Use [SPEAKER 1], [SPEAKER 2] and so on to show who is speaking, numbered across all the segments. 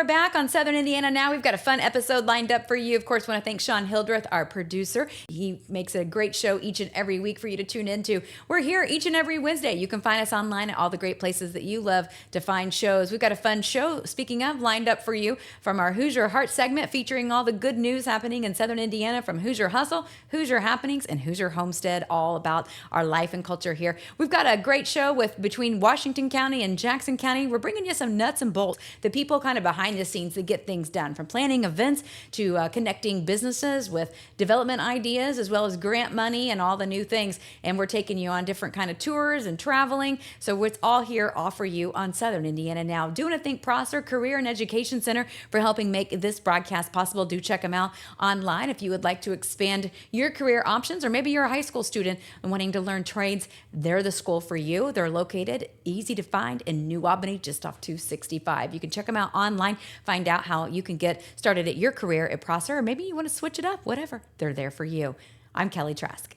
[SPEAKER 1] we're back on Southern Indiana Now. We've got a fun episode lined up for you. Of course, want to thank Sean Hildreth, our producer. He makes a great show each and every week for you to tune into. We're here each and every Wednesday. You can find us online at all the great places that you love to find shows. We've got a fun show, speaking of, lined up for you from our Hoosier Heart segment, featuring all the good news happening in Southern Indiana from Hoosier Hustle, Hoosier Happenings, and Hoosier Homestead, all about our life and culture here. We've got a great show with between Washington County and Jackson County. We're bringing you some nuts and bolts, the people kind of behind the scenes that get things done, from planning events to connecting businesses with development ideas, as well as grant money and all the new things. And we're taking you on different kind of tours and traveling. So it's all here, all for you on Southern Indiana Now. Do want to thank Prosser Career and Education Center for helping make this broadcast possible. Do check them out online if you would like to expand your career options, or maybe you're a high school student and wanting to learn trades. They're the school for you. They're located easy to find in New Albany, just off 265. You can check them out online, find out how you can get started at your career at Prosser, or maybe you want to switch it up, whatever. They're there for you. I'm Kelly Trask.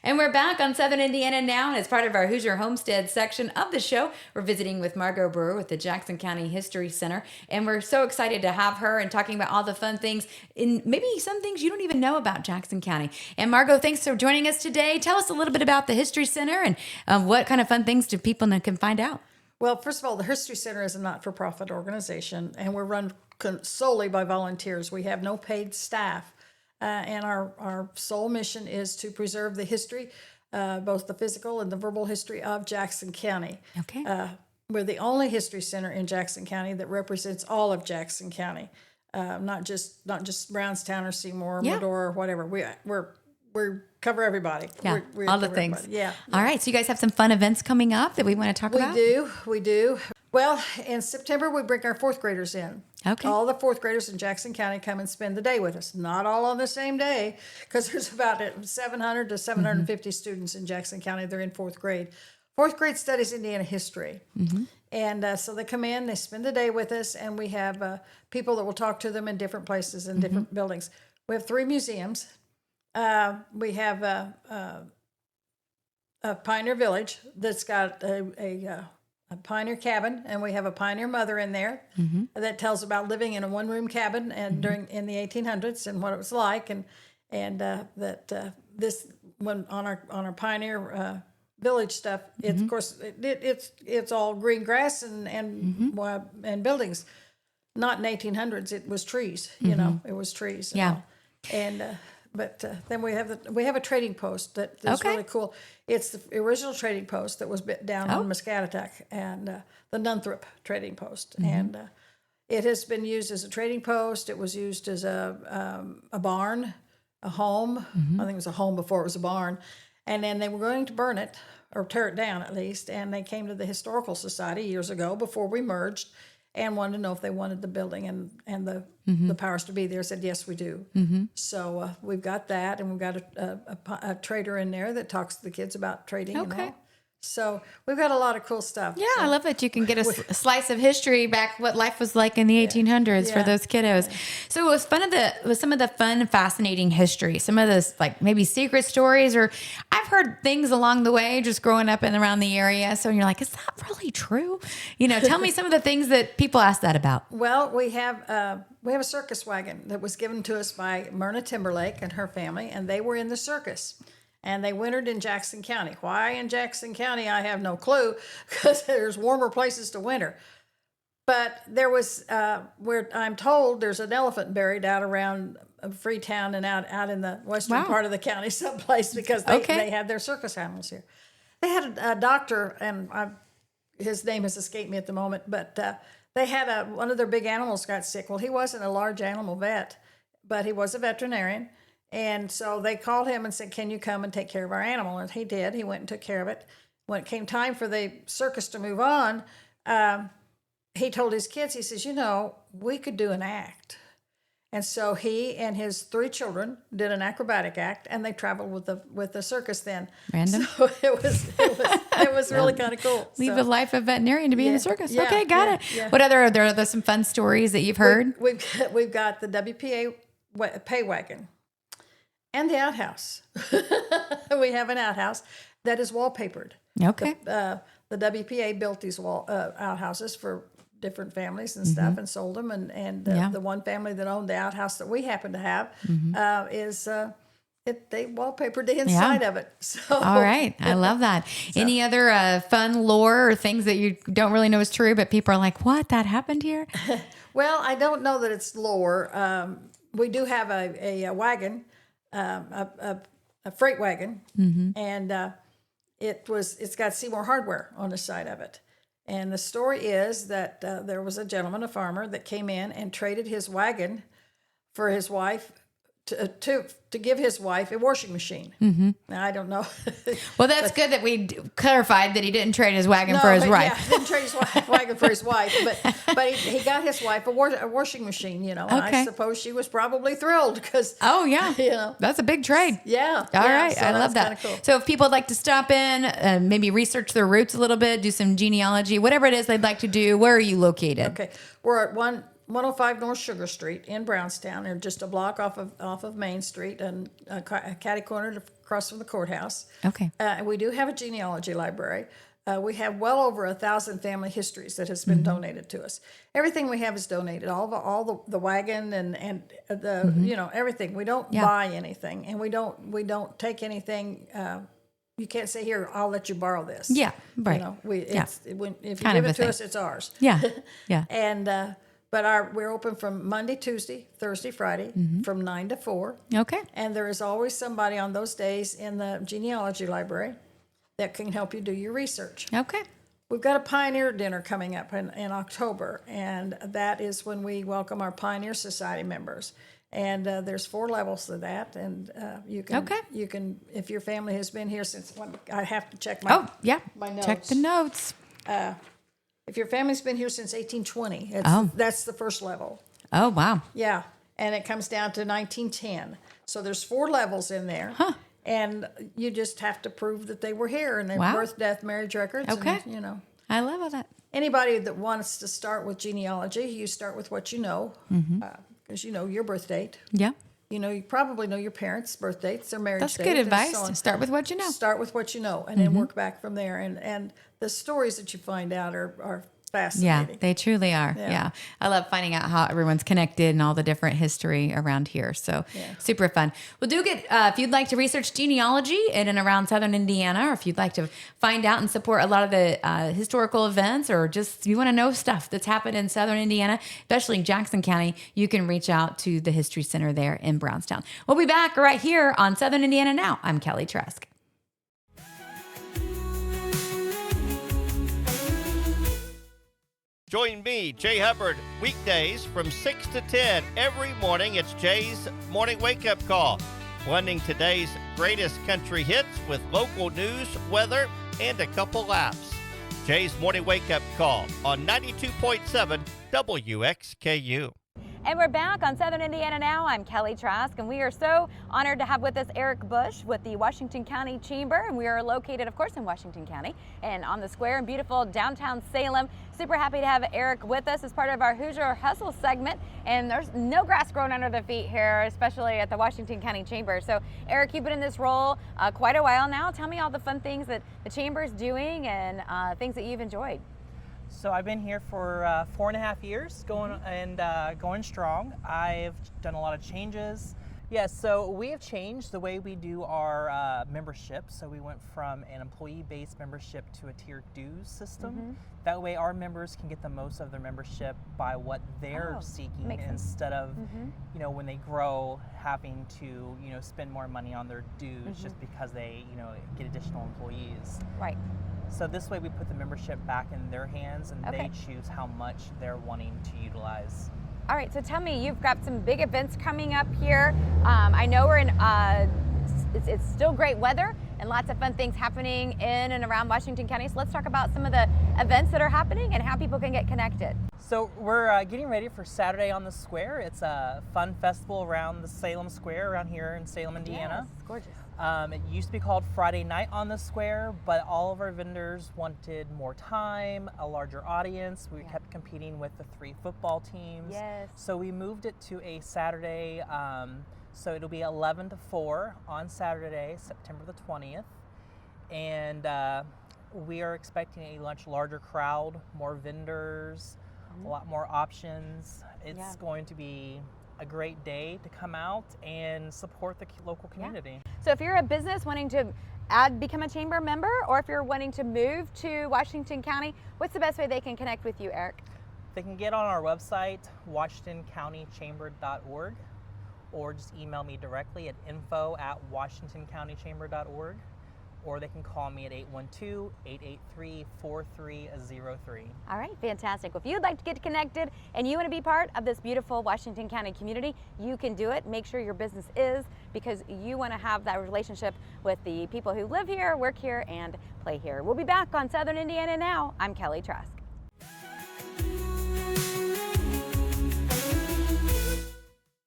[SPEAKER 1] And we're back on Southern Indiana Now, and as part of our Hoosier Homestead section of the show, we're visiting with Margot Brewer with the Jackson County History Center, and we're so excited to have her and talking about all the fun things, and maybe some things you don't even know about Jackson County. And Margot, thanks for joining us today. Tell us a little bit about the History Center and what kind of fun things do people can find out?
[SPEAKER 2] Well, first of all, the History Center is a not-for-profit organization, and we're run solely by volunteers. We have no paid staff. And our sole mission is to preserve the history, both the physical and the verbal history of Jackson County.
[SPEAKER 1] Okay.
[SPEAKER 2] We're the only history center in Jackson County that represents all of Jackson County, not just Brownstown or Seymour or Medora or whatever. We cover everybody.
[SPEAKER 1] Yeah,
[SPEAKER 2] we
[SPEAKER 1] all the
[SPEAKER 2] cover
[SPEAKER 1] things.
[SPEAKER 2] Everybody. Yeah.
[SPEAKER 1] All right. So you guys have some fun events coming up that we want to talk about?
[SPEAKER 2] We do. Well, in September, we bring our fourth graders in.
[SPEAKER 1] Okay.
[SPEAKER 2] All the fourth graders in Jackson County come and spend the day with us. Not all on the same day, because there's about 700 to 750 students in Jackson County. They're in fourth grade. Fourth grade studies Indiana history. And so they come in, they spend the day with us, and we have people that will talk to them in different places and different buildings. We have 3 museums. We have a Pioneer Village that's got a pioneer cabin, and we have a pioneer mother in there that tells about living in a one-room cabin and in the 1800s and what it was like, and this when on our pioneer village stuff, of course it's all green grass and buildings. Not in 1800s, it was trees. You know, it was trees. But then we have a trading post that's really cool. It's the original trading post that was down on Muscatatuck, and the Nunthorpe trading post. And it has been used as a trading post. It was used as a barn, a home. I think it was a home before it was a barn. And then they were going to burn it, or tear it down at least. And they came to the Historical Society years ago before we merged, and wanted to know if they wanted the building and the powers to be there. Said, yes, we do. So we've got that, and we've got a trader in there that talks to the kids about trading and all. So we've got a lot of cool stuff.
[SPEAKER 1] Yeah,
[SPEAKER 2] so.
[SPEAKER 1] I love that you can get a slice of history back, what life was like in the 1800s for those kiddos. So it was some of the fun, fascinating history, some of those like maybe secret stories, or I've heard things along the way just growing up and around the area. So you're like, is that really true? You know, tell me some of the things that people ask that about.
[SPEAKER 2] Well, we have a circus wagon that was given to us by Myrna Timberlake and her family, and they were in the circus. And they wintered in Jackson County. Why in Jackson County, I have no clue, because there's warmer places to winter. But there was, where I'm told, there's an elephant buried out around Freetown and out in the western part of the county someplace, because they had their circus animals here. They had a doctor, and his name has escaped me at the moment, but they had one of their big animals got sick. Well, he wasn't a large animal vet, but he was a veterinarian. And so they called him and said, can you come and take care of our animal? And he did. He went and took care of it. When it came time for the circus to move on, he told his kids, he says, we could do an act. And so he and his 3 children did an acrobatic act, and they traveled with the circus then.
[SPEAKER 1] Random.
[SPEAKER 2] So it was really kind of cool.
[SPEAKER 1] Leave the life of veterinarian to be in the circus.
[SPEAKER 2] Yeah,
[SPEAKER 1] okay, got it.
[SPEAKER 2] Yeah.
[SPEAKER 1] What are there some fun stories that you've heard?
[SPEAKER 2] We've got the WPA pay wagon. And the outhouse. We have an outhouse that is wallpapered.
[SPEAKER 1] Okay.
[SPEAKER 2] the WPA built these outhouses for different families and stuff and sold them. And the one family that owned the outhouse that we happen to have they wallpapered the inside of it. So
[SPEAKER 1] all right. I love that. Any other fun lore or things that you don't really know is true, but people are like, what? That happened here?
[SPEAKER 2] Well, I don't know that it's lore. We do have a wagon, a freight wagon, and it's got Seymour Hardware on the side of it. And the story is that there was a gentleman, a farmer, that came in and traded his wagon for his wife to give his wife a washing machine. Now, I don't know.
[SPEAKER 1] Well, that's good that we clarified that he didn't trade his wagon for his wife.
[SPEAKER 2] Yeah, didn't trade his wagon for his wife, but he got his wife a washing machine, And I suppose she was probably thrilled because.
[SPEAKER 1] Oh yeah, that's a big trade.
[SPEAKER 2] Yeah.
[SPEAKER 1] All right,
[SPEAKER 2] so
[SPEAKER 1] I love that.
[SPEAKER 2] Cool.
[SPEAKER 1] So if people would like to stop in, maybe research their roots a little bit, do some genealogy, whatever it is they'd like to do, where are you located?
[SPEAKER 2] Okay, we're at 105 North Sugar Street in Brownstown. They're just a block off of Main Street and catty corner across from the courthouse.
[SPEAKER 1] Okay.
[SPEAKER 2] And we do have a genealogy library. We have well over 1,000 family histories that has been donated to us. Everything we have is donated. All the wagon and the everything. We don't buy anything, and we don't take anything. You can't say, here, I'll let you borrow this.
[SPEAKER 1] Yeah, right.
[SPEAKER 2] If you
[SPEAKER 1] Kind
[SPEAKER 2] give
[SPEAKER 1] of
[SPEAKER 2] it
[SPEAKER 1] a
[SPEAKER 2] to
[SPEAKER 1] thing.
[SPEAKER 2] us, it's ours.
[SPEAKER 1] Yeah, yeah.
[SPEAKER 2] And but we're open from Monday, Tuesday, Thursday, Friday, from 9 to 4.
[SPEAKER 1] Okay.
[SPEAKER 2] And there is always somebody on those days in the genealogy library that can help you do your research.
[SPEAKER 1] Okay.
[SPEAKER 2] We've got a Pioneer Dinner coming up in October, and that is when we welcome our Pioneer Society members. And there's 4 levels to that, and you can if your family has been here since I have to check my notes.
[SPEAKER 1] Check the notes.
[SPEAKER 2] If your family's been here since 1820, that's the first level.
[SPEAKER 1] Oh wow.
[SPEAKER 2] Yeah, and it comes down to 1910. So there's 4 levels in there.
[SPEAKER 1] Huh.
[SPEAKER 2] And you just have to prove that they were here and their birth, death, marriage records.
[SPEAKER 1] Okay.
[SPEAKER 2] And,
[SPEAKER 1] I love all that.
[SPEAKER 2] Anybody that wants to start with genealogy, you start with what you know, because you know your birth date.
[SPEAKER 1] Yeah.
[SPEAKER 2] You probably know your parents' birth dates, their marriage dates.
[SPEAKER 1] That's good advice.
[SPEAKER 2] So
[SPEAKER 1] Start with what you know.
[SPEAKER 2] Start with what you know, and then work back from there. And the stories that you find out are fascinating.
[SPEAKER 1] Yeah, they truly are. Yeah. I love finding out how everyone's connected and all the different history around here. So super fun. Well, do get, if you'd like to research genealogy in and around Southern Indiana, or if you'd like to find out and support a lot of the historical events, or just you want to know stuff that's happened in Southern Indiana, especially in Jackson County, you can reach out to the History Center there in Brownstown. We'll be back right here on Southern Indiana Now. I'm Kelly Trask.
[SPEAKER 3] Join me, Jay Hubbard, weekdays from 6 to 10 every morning. It's Jay's Morning Wake Up Call, blending today's greatest country hits with local news, weather, and a couple laughs. Jay's Morning Wake Up Call on 92.7 WXKU.
[SPEAKER 1] And we're back on Southern Indiana Now. I'm Kelly Trask, and we are so honored to have with us Eric Bush with the Washington County Chamber. And we are located, of course, in Washington County and on the square in beautiful downtown Salem. Super happy to have Eric with us as part of our Hoosier Hustle segment. And there's no grass growing under the feet here, especially at the Washington County Chamber. So, Eric, you've been in this role quite a while now. Tell me all the fun things that the Chamber is doing and things that you've enjoyed.
[SPEAKER 4] So I've been here for 4.5 years, going strong. I've done a lot of changes. Yes, so we have changed the way we do our membership. So we went from an employee-based membership to a tiered dues system. That way our members can get the most of their membership by what they're seeking, instead of, when they grow, having to, spend more money on their dues just because they, get additional employees.
[SPEAKER 1] Right.
[SPEAKER 4] So this way we put the membership back in their hands, and they choose how much they're wanting to utilize.
[SPEAKER 1] All right, so tell me, you've got some big events coming up here. I know we're in, it's still great weather and lots of fun things happening in and around Washington County. So let's talk about some of the events that are happening and how people can get connected.
[SPEAKER 4] So we're getting ready for Saturday on the Square. It's a fun festival around the Salem Square around here in Salem, Indiana.
[SPEAKER 1] Yes, gorgeous.
[SPEAKER 4] It used to be called Friday Night on the Square, but all of our vendors wanted more time, a larger audience. We kept competing with the 3 football teams.
[SPEAKER 1] Yes.
[SPEAKER 4] So we moved it to a Saturday, so it'll be 11 to 4 on Saturday, September the 20th. And we are expecting a much larger crowd, more vendors, a lot more options. It's going to be a great day to come out and support the local community.
[SPEAKER 1] So if you're a business wanting to become a chamber member, or if you're wanting to move to Washington County, what's the best way they can connect with you, Eric?
[SPEAKER 4] They can get on our website, washingtoncountychamber.org, or just email me directly at info@washingtoncountychamber.org, or they can call me at 812-883-4303.
[SPEAKER 1] All right, fantastic. Well, if you'd like to get connected and you want to be part of this beautiful Washington County community, you can do it. Make sure your business is, because you want to have that relationship with the people who live here, work here, and play here. We'll be back on Southern Indiana Now. I'm Kelly Trask.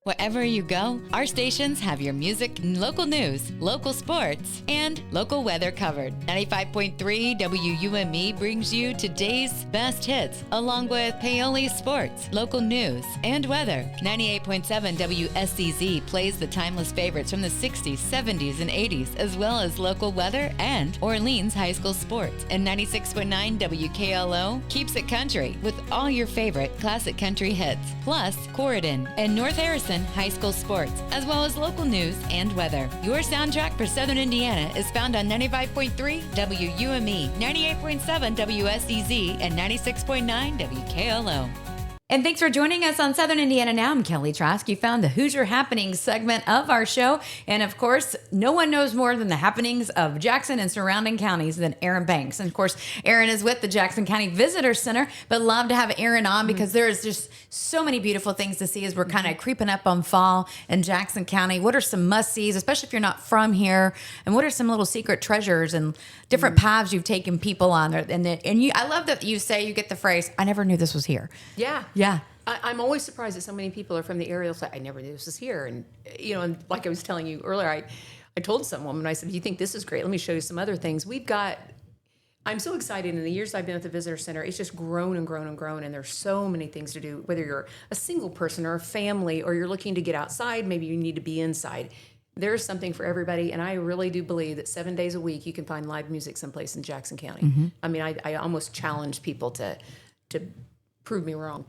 [SPEAKER 5] Wherever you go, our stations have your music, local news, local sports, and local weather covered. 95.3 WUME brings you today's best hits, along with Paoli sports, local news, and weather. 98.7 WSCZ plays the timeless favorites from the 60s, 70s, and 80s, as well as local weather and Orleans high school sports. And 96.9 WKLO keeps it country with all your favorite classic country hits, plus Corridon and North Harrison high school sports, as well as local news and weather. Your soundtrack for Southern Indiana is found on 95.3 WUME, 98.7 WSEZ, and 96.9 WKLO.
[SPEAKER 1] And thanks for joining us on Southern Indiana Now. I'm Kelly Trask. You found the Hoosier Happenings segment of our show. And of course, no one knows more than the happenings of Jackson and surrounding counties than Aaron Banks. And of course, Aaron is with the Jackson County Visitor Center, but love to have Aaron on because there is just so many beautiful things to see as we're kind of creeping up on fall in Jackson County. What are some must-sees, especially if you're not from here? And what are some little secret treasures and different paths you've taken people on? I love that you say, you get the phrase, I never knew this was here.
[SPEAKER 6] Yeah.
[SPEAKER 1] Yeah.
[SPEAKER 6] I'm always surprised that so many people are from the area. Like, I never knew this was here. And, and like I was telling you earlier, I told some woman, I said, if you think this is great, let me show you some other things. I'm so excited. In the years I've been at the Visitor Center, it's just grown and grown and grown. And there's so many things to do, whether you're a single person or a family, or you're looking to get outside, maybe you need to be inside. There's something for everybody. And I really do believe that 7 days a week, you can find live music someplace in Jackson County. Mm-hmm. I mean, I almost challenge people to prove me wrong.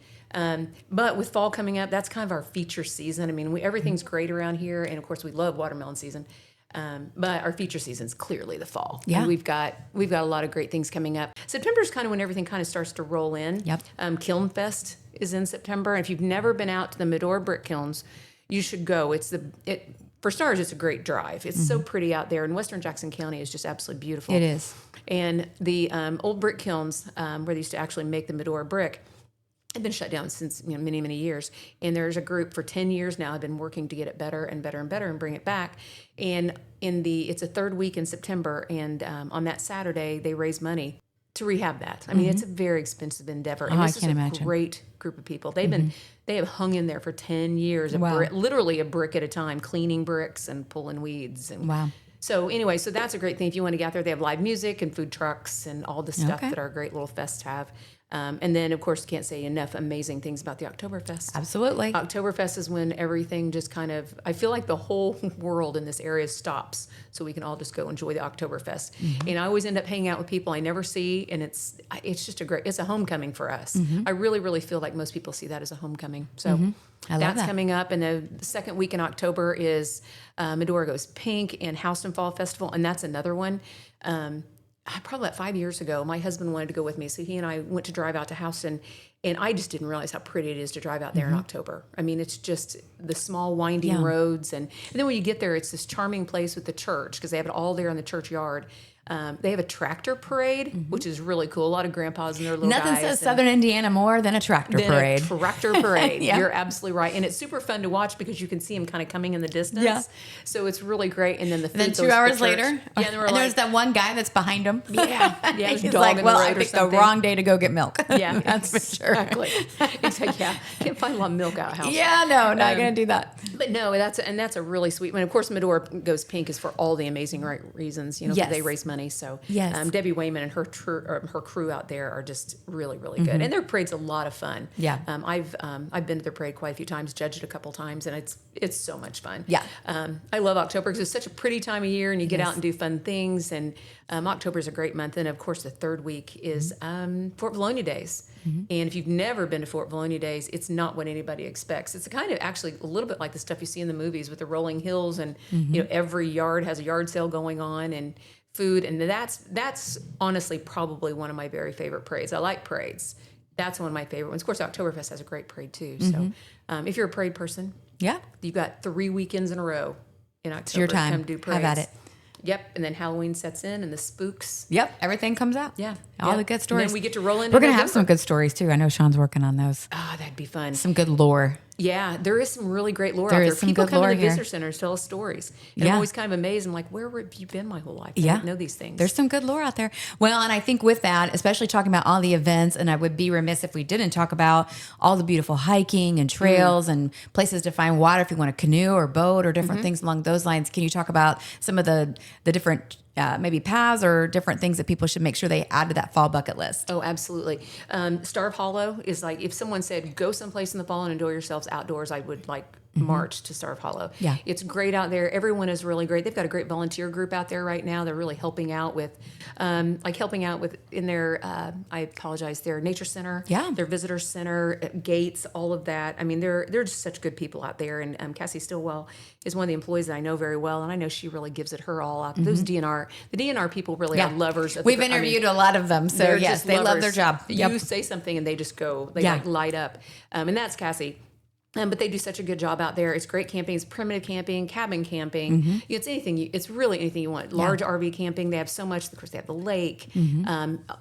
[SPEAKER 6] But with fall coming up, that's kind of our feature season. I mean, everything's great around here. And of course, we love watermelon season. But our feature season is clearly the fall.
[SPEAKER 1] Yeah.
[SPEAKER 6] And we've got a lot of great things coming up. September is kind of when everything kind of starts to roll in.
[SPEAKER 1] Yep.
[SPEAKER 6] Kiln Fest is in September. And if you've never been out to the Medora Brick Kilns, you should go. For starters, it's a great drive. It's so pretty out there. And Western Jackson County is just absolutely beautiful.
[SPEAKER 1] It is.
[SPEAKER 6] And the old brick kilns, where they used to actually make the Medora brick, have been shut down since many, many years. And there's a group for 10 years now have been working to get it better and better and better and bring it back. And it's a third week in September, and on that Saturday they raise money to rehab that. I mean, it's a very expensive endeavor. And this
[SPEAKER 1] I can
[SPEAKER 6] is a
[SPEAKER 1] imagine.
[SPEAKER 6] great group of people. They have hung in there for 10 years,
[SPEAKER 1] Wow.
[SPEAKER 6] literally a brick at a time, cleaning bricks and pulling weeds. And
[SPEAKER 1] Wow.
[SPEAKER 6] So anyway, so that's a great thing. If you want to get out there, they have live music and food trucks and all the stuff
[SPEAKER 1] Okay.
[SPEAKER 6] that our great little fests have. And then, of course, can't say enough amazing things about the Oktoberfest.
[SPEAKER 1] Absolutely.
[SPEAKER 6] Oktoberfest is when everything just kind of, I feel like the whole world in this area stops so we can all just go enjoy the Oktoberfest. Mm-hmm. And I always end up hanging out with people I never see, and it's just it's a homecoming for us. Mm-hmm. I really, really feel like most people see that as a homecoming. So
[SPEAKER 1] I love
[SPEAKER 6] that's
[SPEAKER 1] that.
[SPEAKER 6] coming up. And the second week in October is Medora Goes Pink and Houston Fall Festival, and that's another one. Probably about 5 years ago, my husband wanted to go with me, so he and I went to drive out to Houston, and I just didn't realize how pretty it is to drive out there in October. I mean, it's just the small winding roads, and then when you get there, it's this charming place with the church, because they have it all there in the churchyard. They have a tractor parade, which is really cool. A lot of grandpas and their little
[SPEAKER 1] Nothing
[SPEAKER 6] guys.
[SPEAKER 1] says Southern Indiana more than a tractor
[SPEAKER 6] Then
[SPEAKER 1] parade.
[SPEAKER 6] a tractor parade.
[SPEAKER 1] Yeah.
[SPEAKER 6] You're absolutely right. And it's super fun to watch because you can see them kind of coming in the distance.
[SPEAKER 1] Yeah.
[SPEAKER 6] So it's really great. And then the food
[SPEAKER 1] Then
[SPEAKER 6] goes
[SPEAKER 1] 2
[SPEAKER 6] to
[SPEAKER 1] hours
[SPEAKER 6] the church.
[SPEAKER 1] later,
[SPEAKER 6] Yeah, and,
[SPEAKER 1] and there's that one guy that's behind him.
[SPEAKER 6] Yeah, there's a
[SPEAKER 1] He's
[SPEAKER 6] dog
[SPEAKER 1] like,
[SPEAKER 6] in the
[SPEAKER 1] well,
[SPEAKER 6] road
[SPEAKER 1] I
[SPEAKER 6] or
[SPEAKER 1] picked the
[SPEAKER 6] something."
[SPEAKER 1] wrong day to go get milk.
[SPEAKER 6] Yeah,
[SPEAKER 1] that's for sure.
[SPEAKER 6] Exactly. Yeah. Can't find a lot of milk out house.
[SPEAKER 1] Yeah, no, not going to do that.
[SPEAKER 6] But no, that's a really sweet one. Of course, Medora goes pink is for all the amazing right reasons. You know,
[SPEAKER 1] Yes.
[SPEAKER 6] they raise money. So
[SPEAKER 1] Yes.
[SPEAKER 6] Debbie Wayman and her crew out there are just really, really good, and their parade's a lot of fun.
[SPEAKER 1] Yeah.
[SPEAKER 6] I've been to their parade quite a few times, judged it a couple times, and it's so much fun.
[SPEAKER 1] Yeah.
[SPEAKER 6] I love October because it's such a pretty time of year, and you get out and do fun things. And October is a great month, and of course, the third week is Fort Valonia Days. And if you've never been to Fort Valonia Days, it's not what anybody expects. It's kind of actually a little bit like the stuff you see in the movies with the rolling hills, and you know, every yard has a yard sale going on, and food, and that's honestly probably one of my very favorite parades. I like parades. That's one of my favorite ones. Of course, Oktoberfest has a great parade too. So if you're a parade person,
[SPEAKER 1] Yeah.
[SPEAKER 6] you've got 3 weekends in a row in October.
[SPEAKER 1] It's your time.
[SPEAKER 6] Come do parades.
[SPEAKER 1] Have at it.
[SPEAKER 6] Yep, and then Halloween sets in, and the spooks.
[SPEAKER 1] Yep. Everything comes out.
[SPEAKER 6] Yeah,
[SPEAKER 1] All
[SPEAKER 6] yep.
[SPEAKER 1] the good
[SPEAKER 6] And
[SPEAKER 1] stories.
[SPEAKER 6] then we get to roll into
[SPEAKER 1] We're going to have
[SPEAKER 6] November.
[SPEAKER 1] some good stories too. I know Sean's working on those.
[SPEAKER 6] Oh, that'd be fun.
[SPEAKER 1] Some good lore.
[SPEAKER 6] Yeah, there is some really great lore
[SPEAKER 1] There
[SPEAKER 6] out
[SPEAKER 1] is
[SPEAKER 6] there.
[SPEAKER 1] some
[SPEAKER 6] People
[SPEAKER 1] good
[SPEAKER 6] come
[SPEAKER 1] lore
[SPEAKER 6] to the
[SPEAKER 1] here.
[SPEAKER 6] visitor centers, tell us stories. And
[SPEAKER 1] Yeah.
[SPEAKER 6] I'm always kind of amazed. I'm like, where have you been my whole life? I
[SPEAKER 1] Yeah.
[SPEAKER 6] didn't know these things.
[SPEAKER 1] There's some good lore out there. Well, and I think with that, especially talking about all the events, and I would be remiss if we didn't talk about all the beautiful hiking and trails and places to find water if you want a canoe or boat or different things along those lines. Can you talk about some of the different maybe paths or different things that people should make sure they add to that fall bucket list?
[SPEAKER 6] Oh, absolutely. Starve Hollow is like, if someone said, go someplace in the fall and enjoy yourselves outdoors, I would like march to Starve Hollow.
[SPEAKER 1] Yeah.
[SPEAKER 6] It's great out there. Everyone is really great. They've got a great volunteer group out there right now. They're really helping out with, in their, I apologize, their nature center,
[SPEAKER 1] Yeah.
[SPEAKER 6] their visitor center, gates, all of that. I mean, they're just such good people out there. And Cassie Stillwell is one of the employees that I know very well. And I know she really gives it her all out. Those the DNR people really are lovers. Of
[SPEAKER 1] We've interviewed a lot of them. So
[SPEAKER 6] they're
[SPEAKER 1] yes,
[SPEAKER 6] just
[SPEAKER 1] they love their
[SPEAKER 6] lovers.
[SPEAKER 1] job.
[SPEAKER 6] You say something and they just go, they
[SPEAKER 1] Yeah.
[SPEAKER 6] like light up. And that's Cassie. But they do such a good job out there. It's great camping. It's primitive camping, cabin camping. It's anything. It's really anything you want. Large RV camping. They have so much. Of course, they have the lake.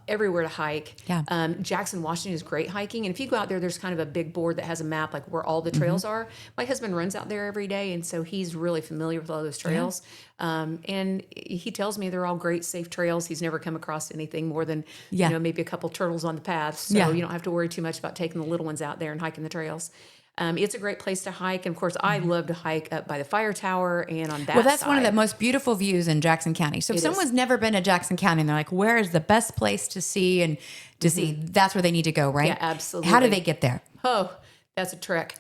[SPEAKER 6] Everywhere to hike.
[SPEAKER 1] Yeah.
[SPEAKER 6] Jackson, Washington is great hiking. And if you go out there, there's kind of a big board that has a map like where all the trails are. My husband runs out there every day, and so he's really familiar with all those trails. And he tells me they're all great, safe trails. He's never come across anything more than maybe a couple turtles on the path. So you don't have to worry too much about taking the little ones out there and hiking the trails. It's a great place to hike. And of course, I love to hike up by the fire tower and on that
[SPEAKER 1] Well, that's one of
[SPEAKER 6] side.
[SPEAKER 1] the most beautiful views in Jackson County. So if someone's never been to Jackson County and they're like, where is the best place to see and to see? That's where they need to go, right?
[SPEAKER 6] Yeah, absolutely.
[SPEAKER 1] How do they get there?
[SPEAKER 6] Oh, that's a trek.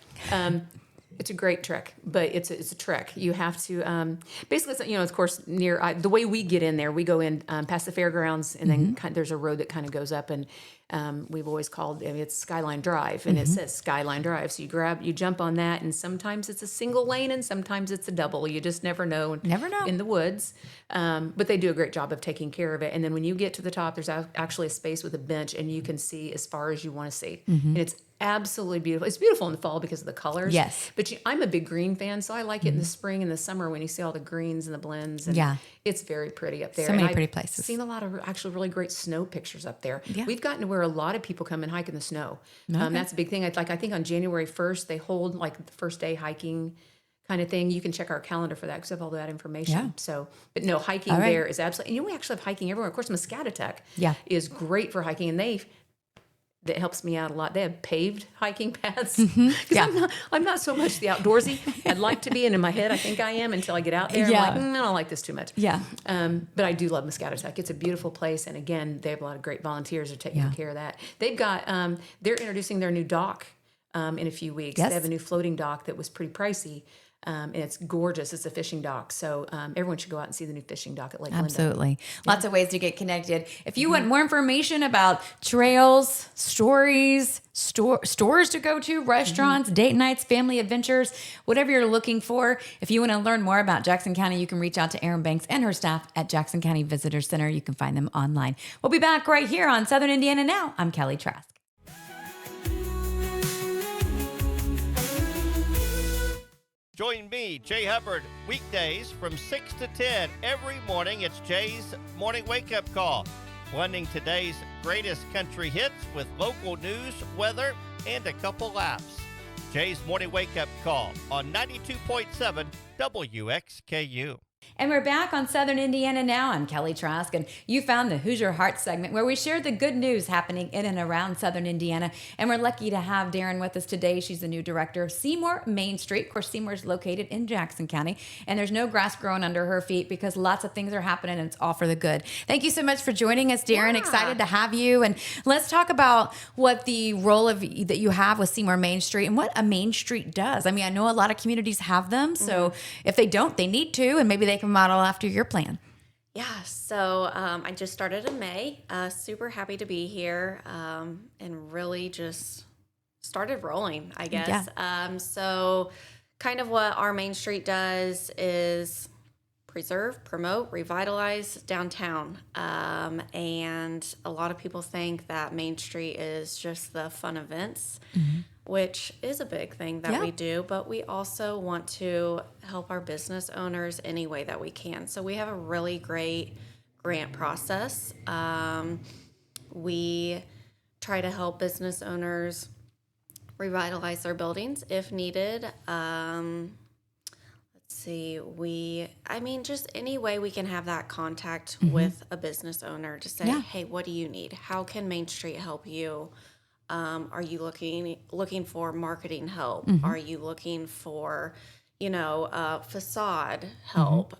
[SPEAKER 6] It's a great trek, but it's a trek. You have to basically, it's, of course, near the way we get in there. We go in past the fairgrounds, and then there's a road that kind of goes up, and we've always called it's Skyline Drive, and it says Skyline Drive. So you jump on that, and sometimes it's a single lane, and sometimes it's a double. You just never know.
[SPEAKER 1] Never know.
[SPEAKER 6] In the woods, but they do a great job of taking care of it. And then when you get to the top, there's actually a space with a bench, and you can see as far as you want to see, and it's absolutely beautiful. It's beautiful in the fall because of the colors.
[SPEAKER 1] Yes.
[SPEAKER 6] But I'm a big green fan, so I like it in the spring and the summer when you see all the greens and the blends. And
[SPEAKER 1] Yeah.
[SPEAKER 6] it's very pretty up there.
[SPEAKER 1] So
[SPEAKER 6] And
[SPEAKER 1] many
[SPEAKER 6] I've
[SPEAKER 1] pretty places.
[SPEAKER 6] Seen a lot of actually really great snow pictures up there.
[SPEAKER 1] Yeah.
[SPEAKER 6] We've gotten to where a lot of people come and hike in the snow. That's a big thing. I think on January 1st they hold like the first day hiking kind of thing. You can check our calendar for that because I have all that information.
[SPEAKER 1] Yeah.
[SPEAKER 6] So, but no, hiking
[SPEAKER 1] All right.
[SPEAKER 6] there is absolutely. And we actually have hiking everywhere. Of course, Muscatatuck
[SPEAKER 1] Yeah.
[SPEAKER 6] is great for hiking, and that helps me out a lot. They have paved hiking paths.
[SPEAKER 1] Yeah.
[SPEAKER 6] I'm not so much the outdoorsy. I'd like to be, and in my head I think I am until I get out there.
[SPEAKER 1] Yeah.
[SPEAKER 6] I'm like, I don't like this too much.
[SPEAKER 1] Yeah.
[SPEAKER 6] But I do love Muscatatuck. It's a beautiful place, and again, they have a lot of great volunteers who are taking care of that. They've got they're introducing their new dock in a few weeks.
[SPEAKER 1] Yes.
[SPEAKER 6] They have a new floating dock that was pretty pricey. And it's gorgeous. It's a fishing dock. So everyone should go out and see the new fishing dock at Lake Linda.
[SPEAKER 1] Absolutely. Lots of ways to get connected. If you want more information about trails, stories, stores to go to, restaurants, date nights, family adventures, whatever you're looking for, if you want to learn more about Jackson County, you can reach out to Erin Banks and her staff at Jackson County Visitor Center. You can find them online. We'll be back right here on Southern Indiana Now. I'm Kelly Trask.
[SPEAKER 3] Join me, Jay Hubbard, weekdays from 6 to 10 every morning. It's Jay's Morning Wake Up Call, blending today's greatest country hits with local news, weather, and a couple laughs. Jay's Morning Wake Up Call on 92.7 WXKU.
[SPEAKER 1] And we're back on Southern Indiana now. I'm Kelly Trask, and you found the Hoosier Heart segment where we share the good news happening in and around Southern Indiana. And we're lucky to have Darren with us today. She's the new director of Seymour Main Street. Of course, Seymour is located in Jackson County, and there's no grass growing under her feet because lots of things are happening, and it's all for the good. Thank you so much for joining us, Darren.
[SPEAKER 6] Yeah.
[SPEAKER 1] Excited to have you. And let's talk about what the role of that you have with Seymour Main Street and what a Main Street does. I mean, I know a lot of communities have them, so if they don't, they need to, and maybe they can model after your plan.
[SPEAKER 7] Yeah, so I just started in May. Super happy to be here and really just started rolling, I guess. So kind of what our Main Street does is preserve, promote, revitalize downtown. And a lot of people think that Main Street is just the fun events, which is a big thing that we do, but we also want to help our business owners any way that we can. So we have a really great grant process. We try to help business owners revitalize their buildings if needed. Just any way we can have that contact with a business owner to say, hey, what do you need? How can Main Street help you? Are you looking for marketing help? Are you looking for, facade help,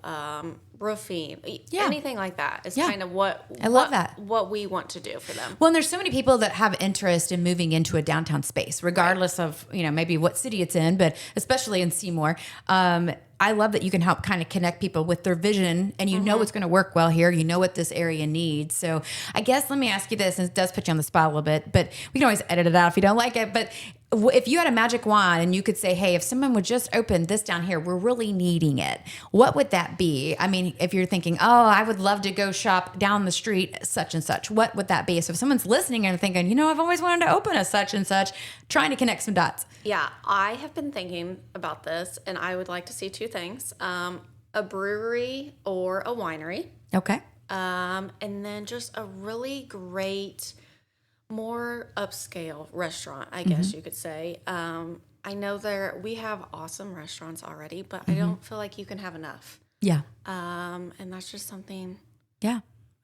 [SPEAKER 7] roofing, anything like that is kind of what we want to do for them.
[SPEAKER 1] Well, and there's so many people that have interest in moving into a downtown space, regardless of, maybe what city it's in, but especially in Seymour. I love that you can help kind of connect people with their vision, and you know what's going to work well here. You know what this area needs. So I guess let me ask you this, and it does put you on the spot a little bit, but we can always edit it out if you don't like it. But if you had a magic wand and you could say, hey, if someone would just open this down here, we're really needing it, what would that be? I mean, if you're thinking, oh, I would love to go shop down the street, such and such, what would that be? So if someone's listening and thinking, I've always wanted to open a such and such, trying to connect some dots.
[SPEAKER 7] Yeah, I have been thinking about this, and I would like to see two things, a brewery or a winery.
[SPEAKER 1] Okay.
[SPEAKER 7] And then just a really great, more upscale restaurant, I guess you could say. I know we have awesome restaurants already, but I don't feel like you can have enough.
[SPEAKER 1] Yeah.
[SPEAKER 7] And that's just something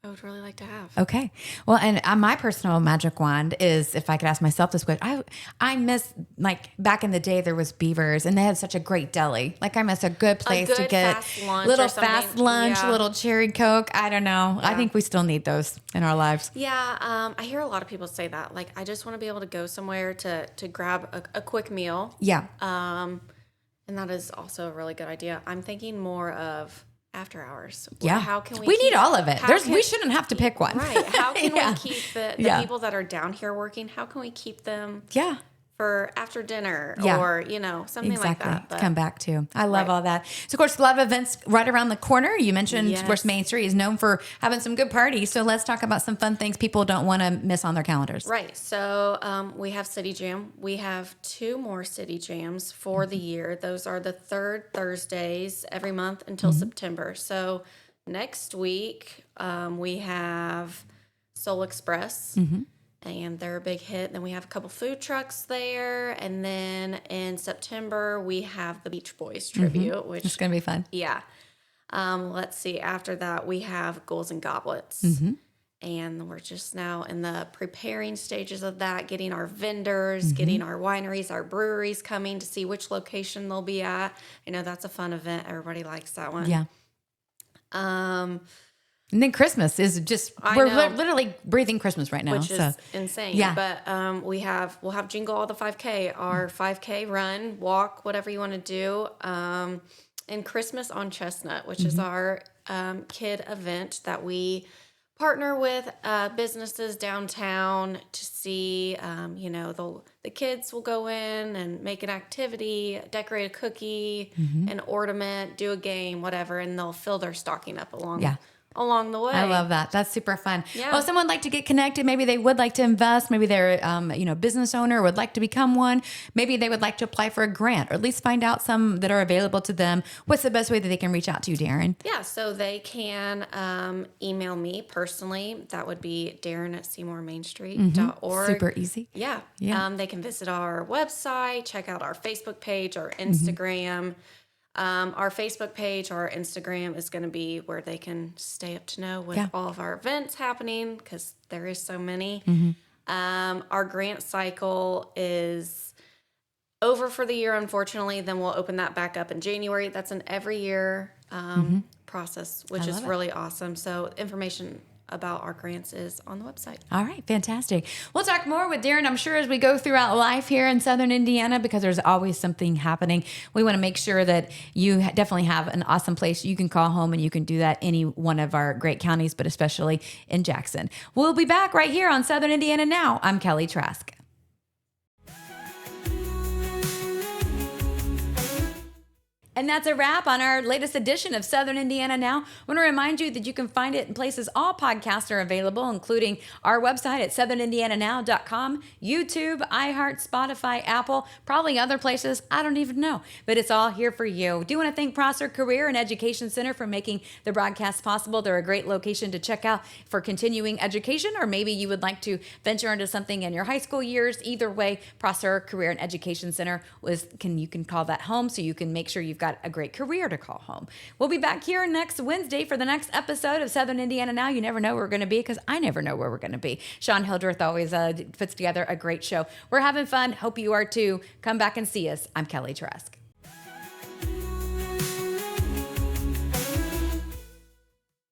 [SPEAKER 7] I would really like to have.
[SPEAKER 1] Okay. Well, and my personal magic wand is, if I could ask myself this question, I miss, like, back in the day, there was Beavers, and they had such a great deli. Like, I miss a good place to get
[SPEAKER 7] fast lunch
[SPEAKER 1] little
[SPEAKER 7] or something.
[SPEAKER 1] fast lunch, little cherry Coke. I don't know. I think we still need those in our lives.
[SPEAKER 7] Yeah. I hear a lot of people say that. Like, I just want to be able to go somewhere to grab a quick meal.
[SPEAKER 1] Yeah.
[SPEAKER 7] And that is also a really good idea. I'm thinking more of after hours.
[SPEAKER 1] Yeah.
[SPEAKER 7] How can
[SPEAKER 1] we need all of it. We shouldn't have to pick one.
[SPEAKER 7] Right. How can we keep the
[SPEAKER 1] Yeah.
[SPEAKER 7] people that are down here working, how can we keep them
[SPEAKER 1] Yeah.
[SPEAKER 7] for after dinner
[SPEAKER 1] Yeah.
[SPEAKER 7] or, something like that.
[SPEAKER 1] To come back to. I love all that. So, of course, a lot of events right around the corner. You mentioned, of course, Main Street is known for having some good parties. So let's talk about some fun things people don't want to miss on their calendars.
[SPEAKER 7] Right. So we have City Jam. We have 2 more City Jams for the year. Those are the 3rd Thursdays every month until September. So next week we have Soul Express. And they're a big hit. Then we have a couple food trucks there. And then in September, we have the Beach Boys tribute, which
[SPEAKER 1] It's going to be fun.
[SPEAKER 7] yeah. Let's see. After that, we have Ghouls and Goblets. And we're just now in the preparing stages of that, getting our vendors, getting our wineries, our breweries coming to see which location they'll be at. I know that's a fun event. Everybody likes that one.
[SPEAKER 1] Yeah. And then Christmas is just, we're literally breathing Christmas right now.
[SPEAKER 7] Which is insane.
[SPEAKER 1] Yeah.
[SPEAKER 7] But we'll have Jingle All the 5K, our 5K run, walk, whatever you want to do. And Christmas on Chestnut, which is our kid event that we partner with businesses downtown to see, the kids will go in and make an activity, decorate a cookie, an ornament, do a game, whatever, and they'll fill their stocking up along the way.
[SPEAKER 1] I love that. That's super fun.
[SPEAKER 7] Yeah.
[SPEAKER 1] Well, if someone would like to get connected, maybe they would like to invest, maybe they're a business owner, would like to become one, maybe they would like to apply for a grant or at least find out some that are available to them. What's the best way that they can reach out to you, Darren?
[SPEAKER 7] Yeah, so they can email me personally. That would be darren@seymourmainstreet.org.
[SPEAKER 1] Super easy.
[SPEAKER 7] Yeah.
[SPEAKER 1] Yeah.
[SPEAKER 7] They can visit our website, check out our Facebook page, our Instagram. Our Facebook page or our Instagram is going to be where they can stay up to know with all of our events happening, because there is so many. Our grant cycle is over for the year, unfortunately. Then we'll open that back up in January. That's an every year process, which is really awesome. So information about our grants is on the website.
[SPEAKER 1] All right, fantastic. We'll talk more with Darren, I'm sure, as we go throughout life here in Southern Indiana, because there's always something happening. We want to make sure that you definitely have an awesome place you can call home, and you can do that any one of our great counties, but especially in Jackson. We'll be back right here on Southern Indiana Now. I'm Kelly Trask. And that's a wrap on our latest edition of Southern Indiana Now. I want to remind you that you can find it in places all podcasts are available, including our website at southernindiananow.com, YouTube, iHeart, Spotify, Apple, probably other places. I don't even know, but it's all here for you. Do want to thank Prosser Career and Education Center for making the broadcast possible. They're a great location to check out for continuing education, or maybe you would like to venture into something in your high school years. Either way, Prosser Career and Education Center you can call that home, so you can make sure you've got a great career to call home. We'll be back here next Wednesday for the next episode of Southern Indiana Now. You never know where we're going to be, because I never know where we're going to be. Sean Hildreth always puts together a great show. We're having fun. Hope you are too. Come back and see us. I'm Kelly Trask.